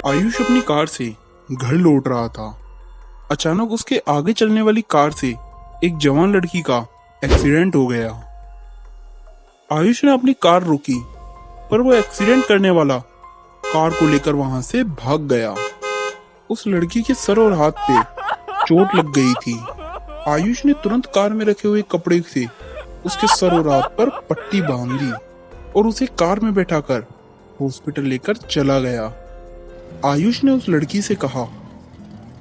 आयुष अपनी कार से घर लौट रहा था। अचानक उसके आगे चलने वाली कार से एक जवान लड़की का एक्सीडेंट हो गया। आयुष ने अपनी कार रोकी, पर वो एक्सीडेंट करने वाला कार को लेकर वहां से भाग गया। उस लड़की के सर और हाथ पे चोट लग गई थी। आयुष ने तुरंत कार में रखे हुए कपड़े से उसके सर और हाथ पर पट्टी बांध दी और उसे कार में बैठाकर हॉस्पिटल लेकर चला गया। आयुष ने उस लड़की से कहा,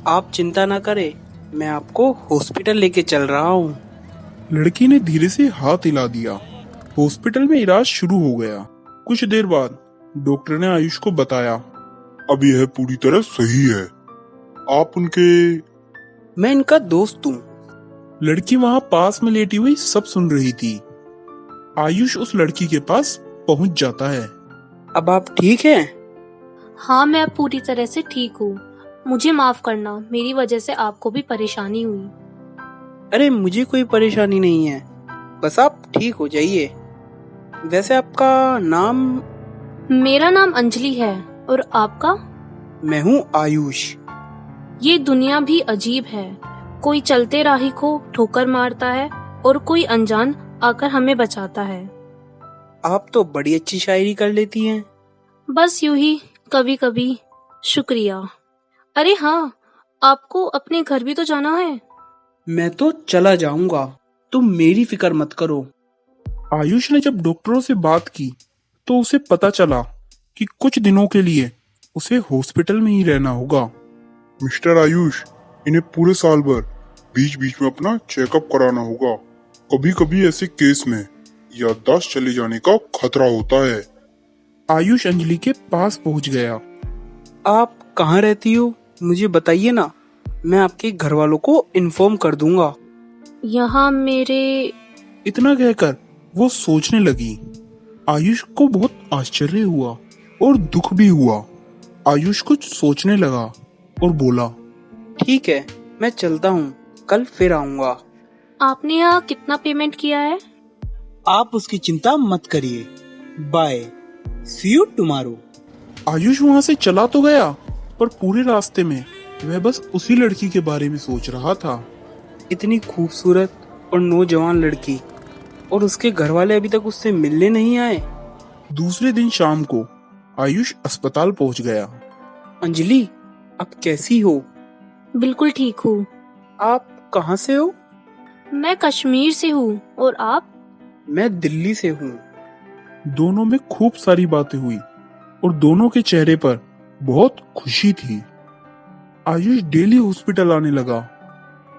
आप चिंता ना करें, मैं आपको हॉस्पिटल लेके चल रहा हूँ। लड़की ने धीरे से हाथ हिला दिया। हॉस्पिटल में इलाज शुरू हो गया। कुछ देर बाद डॉक्टर ने आयुष को बताया, अब यह पूरी तरह सही है। आप उनके मैं इनका दोस्त हूँ। लड़की वहां पास में लेटी हुई सब सुन रही थी। आयुष उस लड़की के पास पहुंच जाता है। अब आप ठीक हैं? हाँ, मैं अब पूरी तरह से ठीक हूँ। मुझे माफ करना, मेरी वजह से आपको भी परेशानी हुई। अरे मुझे कोई परेशानी नहीं है, बस आप ठीक हो जाइए। वैसे आपका नाम? मेरा नाम अंजलि है, और आपका? मैं हूँ आयुष। ये दुनिया भी अजीब है। कोई चलते राही को ठोकर मारता है और कोई अनजान आकर हमें बचाता है। आप तो बड़ी अच्छी शायरी कर लेती हैं। बस यूं ही कभी कभी। शुक्रिया। अरे हाँ, आपको अपने घर भी तो जाना है। मैं तो चला जाऊंगा, तुम मेरी फिक्र मत करो। आयुष ने जब डॉक्टरों से बात की तो उसे पता चला कि कुछ दिनों के लिए उसे हॉस्पिटल में ही रहना होगा। मिस्टर आयुष, इन्हें पूरे साल भर बीच बीच में अपना चेकअप कराना होगा। कभी कभी ऐसे केस में याददाश्त चले जाने का खतरा होता है। आयुष अंजलि के पास पहुंच गया। आप कहाँ रहती हो, मुझे बताइए ना, मैं आपके घर वालों को इन्फॉर्म कर दूंगा। यहाँ मेरे इतना कहकर वो सोचने लगी। आयुष को बहुत आश्चर्य हुआ और दुख भी हुआ। आयुष कुछ सोचने लगा और बोला, ठीक है, मैं चलता हूँ, कल फिर आऊंगा। आपने यहाँ कितना पेमेंट किया है? आप उसकी चिंता मत करिए। Bye, see you tomorrow. Ayush वहां से चला तो गया, पर पूरे रास्ते में वह बस उसी लड़की के बारे में सोच रहा था। इतनी खूबसूरत और नौजवान लड़की, और उसके घर वाले अभी तक उससे मिलने नहीं आए। दूसरे दिन शाम को आयुष अस्पताल पहुंच गया। अंजलि, आप कैसी हो? बिल्कुल ठीक हूँ। आप कहाँ से हो? मैं कश्मीर से हूँ, और आप? मैं दिल्ली से हूँ। दोनों में खूब सारी बातें हुई और दोनों के चेहरे पर बहुत खुशी थी। आयुष डेली हॉस्पिटल आने लगा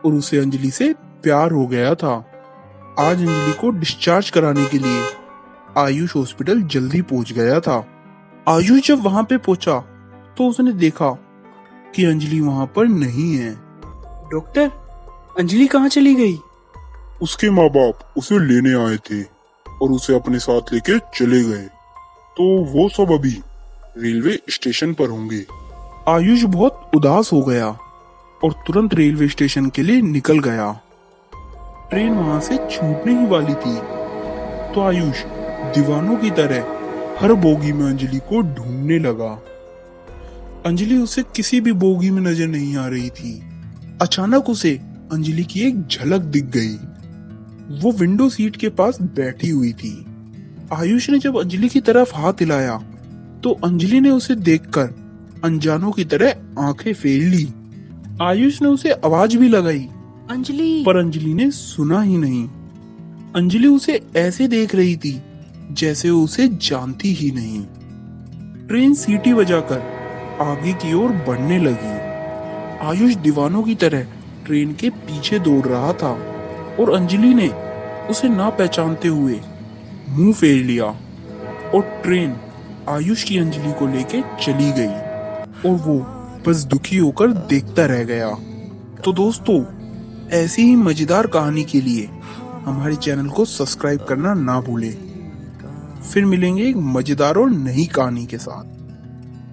और उसे अंजलि से प्यार हो गया था। आज अंजलि को डिस्चार्ज कराने के लिए आयुष हॉस्पिटल जल्दी पहुंच गया था। आयुष जब वहां पे पहुंचा तो उसने देखा कि अंजलि वहां पर नहीं है। डॉक्टर, अंजलि कहाँ चली गई? उसके माँ बाप उसे लेने आए थे और उसे अपने साथ लेके चले गए, तो वो सब अभी रेलवे स्टेशन पर होंगे। आयुष बहुत उदास हो गया और तुरंत रेलवे स्टेशन के लिए निकल गया। ट्रेन वहां से छूटने ही वाली थी तो आयुष दीवानों की तरह हर बोगी में अंजलि को ढूंढने लगा। अंजलि उसे किसी भी बोगी में नजर नहीं आ रही थी। अचानक उसे अंजलि की एक झलक दिख गई। वो विंडो सीट के पास बैठी हुई थी। आयुष ने जब अंजलि की तरफ हाथ हिलाया तो अंजलि ने उसे देखकर अनजानों की तरह आंखें फेर ली। आयुष ने उसे आवाज भी लगाई, अंजलि। पर अंजलि ने सुना ही नहीं। अंजलि उसे ऐसे देख रही थी जैसे वो उसे जानती ही नहीं। ट्रेन सीटी बजाकर आगे की ओर बढ़ने लगी। आयुष दीवानों की तरह ट्रेन के पीछे दौड़ रहा था और अंजलि ने उसे ना पहचानते हुए मुंह फेर लिया और ट्रेन आयुष की अंजलि को लेके चली गई और वो बस दुखी होकर देखता रह गया। तो दोस्तों, ऐसी ही मजेदार कहानी के लिए हमारे चैनल को सब्सक्राइब करना ना भूलें। फिर मिलेंगे एक मजेदार और नई कहानी के साथ।